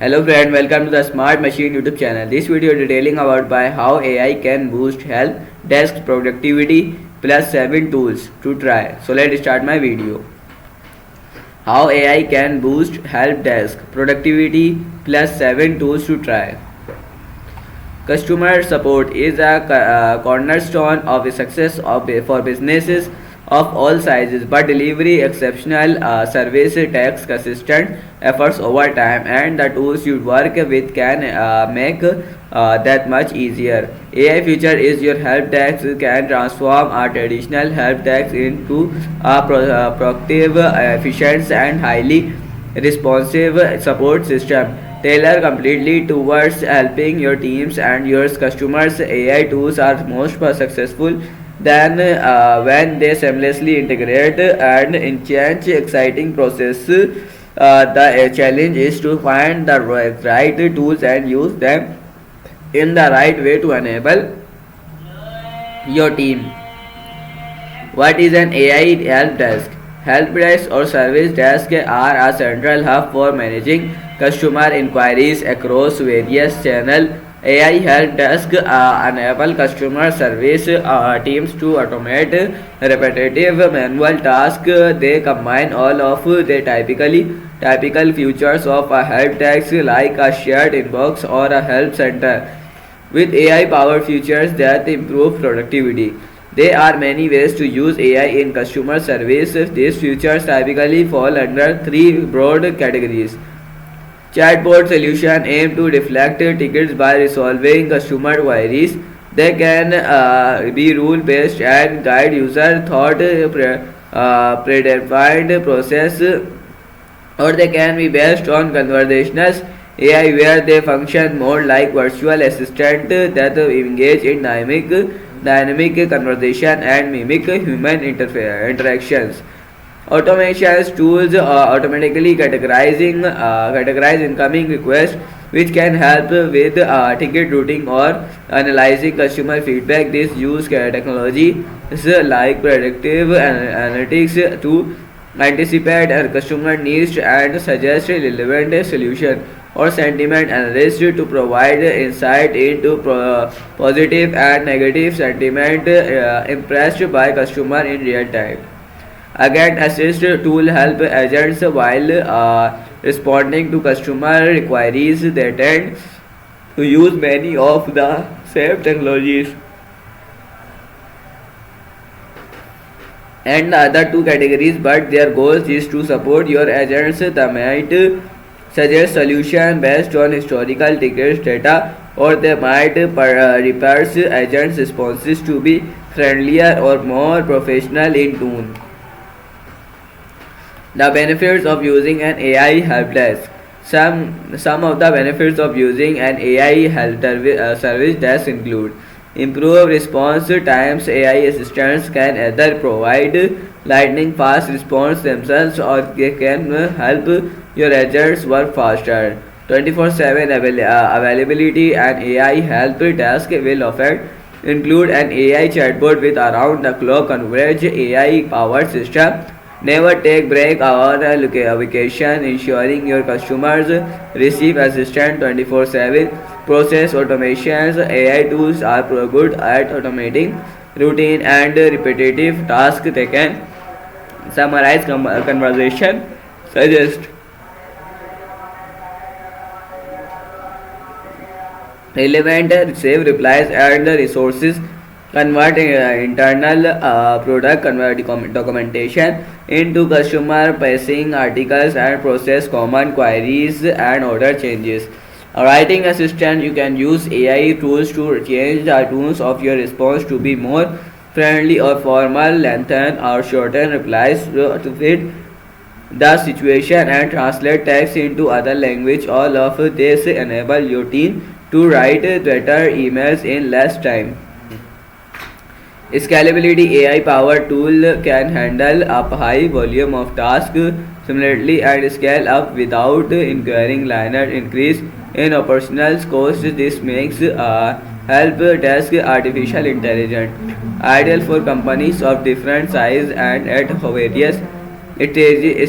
Hello friend, welcome to the Smart Machine YouTube channel. This video detailing about by how AI can boost help desk productivity plus 7 tools to try. So let's start my video. How AI can boost help desk productivity plus 7 tools to try. Customer support is a cornerstone of the success for businesses of all sizes, but delivery exceptional service takes consistent efforts over time, and the tools you work with can make that much easier. AI feature is your help desk can transform a traditional help desk into a proactive, efficient, and highly responsive support system tailor completely towards helping your teams and your customers. AI tools are most successful then when they seamlessly integrate and enhance exciting process. The challenge is to find the right tools and use them in the right way to enable your team. What is an AI help desk? Help desk or service desk are a central hub for managing customer inquiries across various channels. AI help desk enable customer service teams to automate repetitive manual tasks. They combine all of the typical features of a help desk like a shared inbox or a help center with AI powered features that improve productivity. There are many ways to use AI in customer service. These features typically fall under three broad categories. Chatbot solution aim to deflect tickets by resolving customer queries. They can be rule-based and guide user thought predefined process, or they can be based on conversational AI where they function more like virtual assistant that engage in dynamic conversation and mimic human interactions. Automation tools automatically categorize incoming requests, which can help with ticket routing or analyzing customer feedback. This use technology is like predictive analytics to anticipate customer needs and suggest relevant solution, or sentiment analysis to provide insight into positive and negative sentiment impressed by customer in real time. Again, assist tool help agents while responding to customer queries. They tend to use many of the same technologies and the other two categories, but their goal is to support your agents. They might suggest solution based on historical tickets data, or they might repairs agents responses to be friendlier or more professional in tone. The benefits of using an AI help desk. Some of the benefits of using an AI help service desk include improved response times. AI assistants can either provide lightning fast response themselves, or they can help your agents work faster. 24/7 availability. An AI help desk will often include an AI chatbot with around the clock coverage. AI powered system never take break or vacation, ensuring your customers receive assistance 24/7. Process automations. AI tools are good at automating routine and repetitive tasks. They can summarize conversation, suggest relevant, save replies and resources, convert internal product documentation into customer facing articles, and process common queries and order changes. A writing assistant. You can use AI tools to change the tones of your response to be more friendly or formal, lengthen or shorten replies to fit the situation, and translate text into other language. All of this enable your team to write better emails in less time. Scalability. AI powered tool can handle a high volume of tasks simultaneously and scale up without incurring linear increase in operational costs. This makes help desk artificial intelligence ideal for companies of different size and at various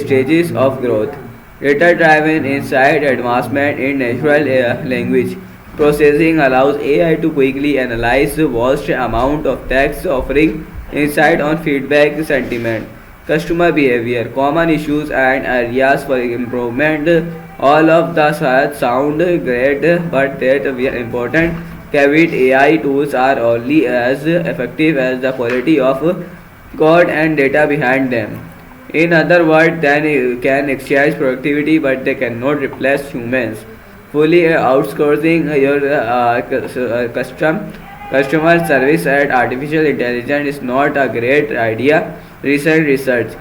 stages of growth. Data-driven insight advancement in natural language processing allows AI to quickly analyze vast amount of text, offering insight on feedback, sentiment, customer behavior, common issues, and areas for improvement. All of the sound great, but that we are important. Caveat: AI tools are only as effective as the quality of code and data behind them. In other words, they can exchange productivity, but they cannot replace humans. Fully outsourcing your customer service and artificial intelligence is not a great idea. Recent research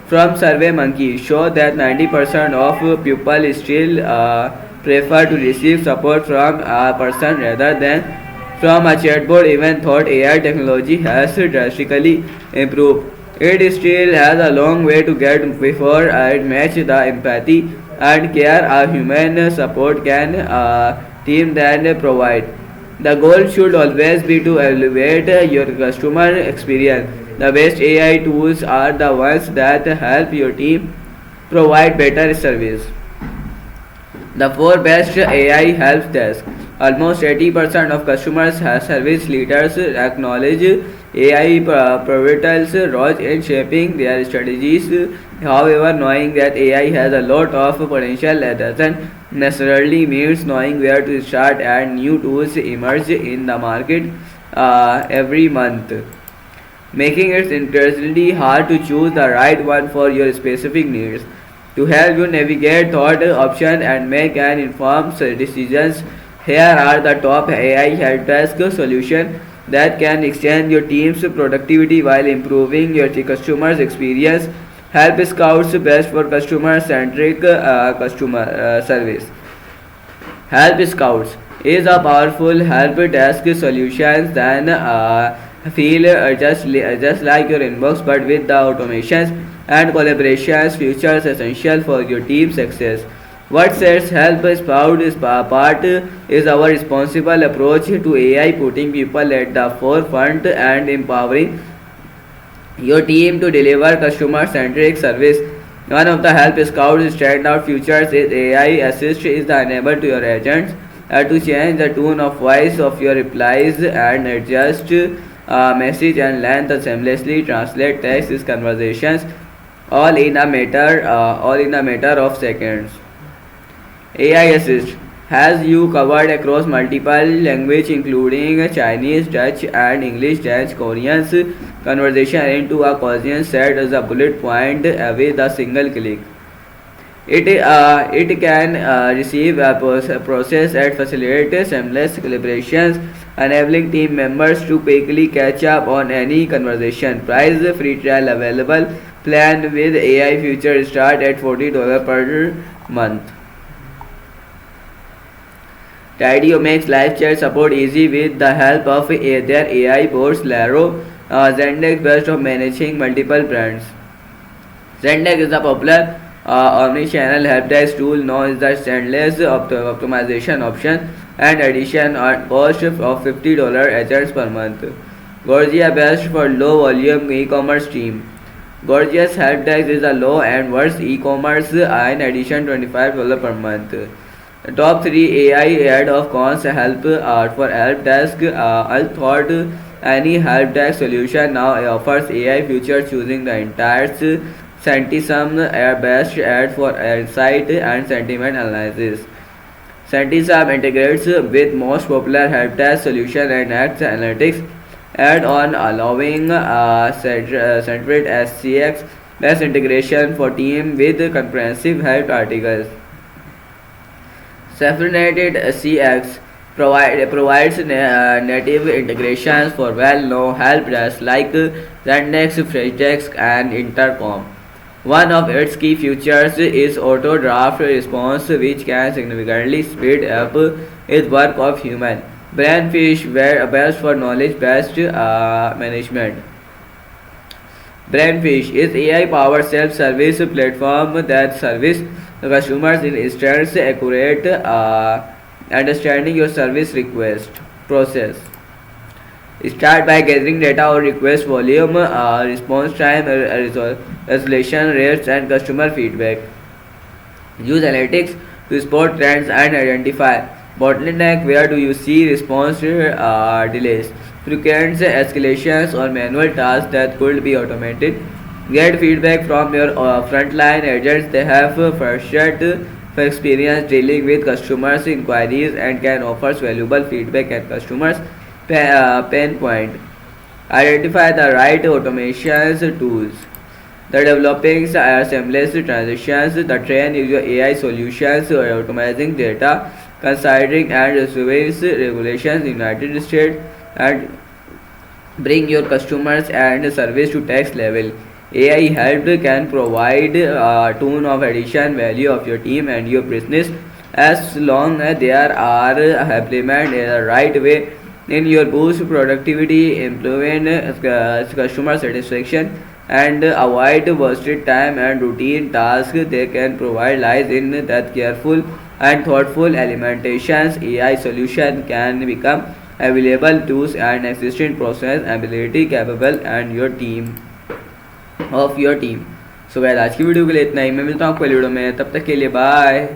from SurveyMonkey show that 90% of people still prefer to receive support from a person rather than from a chatbot. Even though AI technology has drastically improved, it still has a long way to get before it matches the empathy and care a human support can team then provide. The goal should always be to elevate your customer experience. The best AI tools are the ones that help your team provide better service. The four best AI help desk. Almost 80% of customers service leaders acknowledge AI pivotal roles in shaping their strategies. However, knowing that AI has a lot of potential doesn't necessarily means knowing where to start, and new tools emerge in the market every month, making it increasingly hard to choose the right one for your specific needs. To help you navigate thought options and make an informed decisions, here are the top AI help desk solutions that can extend your team's productivity while improving your customer's experience. Help Scouts best for customer-centric customer service. Help Scouts is a powerful help desk solution that feel just like your inbox, but with the automations and collaborations features essential for your team success. What sets Help Scout apart is our responsible approach to AI, putting people at the forefront and empowering your team to deliver customer-centric service. One of the Help Scout's standout features is AI Assist is the enable to your agents to change the tone of voice of your replies and adjust message and length seamlessly translate text conversations all in a matter of seconds. AI Assist has you covered across multiple languages including Chinese, Dutch and English, Dutch, Korean conversation into a Gaussian set as a bullet point with a single click. It can receive a process and facilitate seamless collaborations, enabling team members to quickly catch up on any conversation. Price free trial available. Plan with AI feature start at $40 per month. Tidio makes live chat support easy with the help of their AI bots Laro, Zendesk best of managing multiple brands. Zendesk is a popular omni-channel helpdesk tool known as the endless optimization option and addition at cost of $50 agents per month. Gorgia best for low volume e-commerce team. Gorgia's helpdesk is a low and worse e-commerce in addition $25 per month. The top 3 AI ad of cons help for help desk. I thought any help desk solution now offers AI features choosing the entire Sentism best ad for insight and sentiment analysis. Sentism integrates with most popular help desk solution and acts analytics add-on allowing Centrate SCX best integration for team with comprehensive help articles. Saffronated CX provides native integrations for well-known help desks like Zendesk, Freshdesk, and Intercom. One of its key features is auto draft response, which can significantly speed up its work of human. Brainfish, where best for knowledge-based management. Brainfish is AI-powered self-service platform that serves customers in instance accurate understanding your service request process. Start by gathering data or request volume, response time, resolution rates, and customer feedback. Use analytics to spot trends and identify bottleneck. Where do you see response delays, frequent escalations, or manual tasks that could be automated? Get feedback from your frontline agents. They have firsthand experience dealing with customers' inquiries and can offer valuable feedback at customers' pain point. Identify the right automations tools. The developing seamless transitions, the train is your AI solutions, automating data, considering and receiving regulations in United States, and bring your customers and service to next level. AI help can provide a tone of addition value of your team and your business as long as they are implemented in the right way in your boost productivity, improving customer satisfaction, and avoid wasted time and routine tasks. They can provide lies in that careful and thoughtful implementations. AI solution can become available tools and existing process ability capable and your team of your team. So guys आज की video के लिए इतना ही, मैं मिलता हूँ आपको अगली वीडियो में, तब तक के लिए बाय।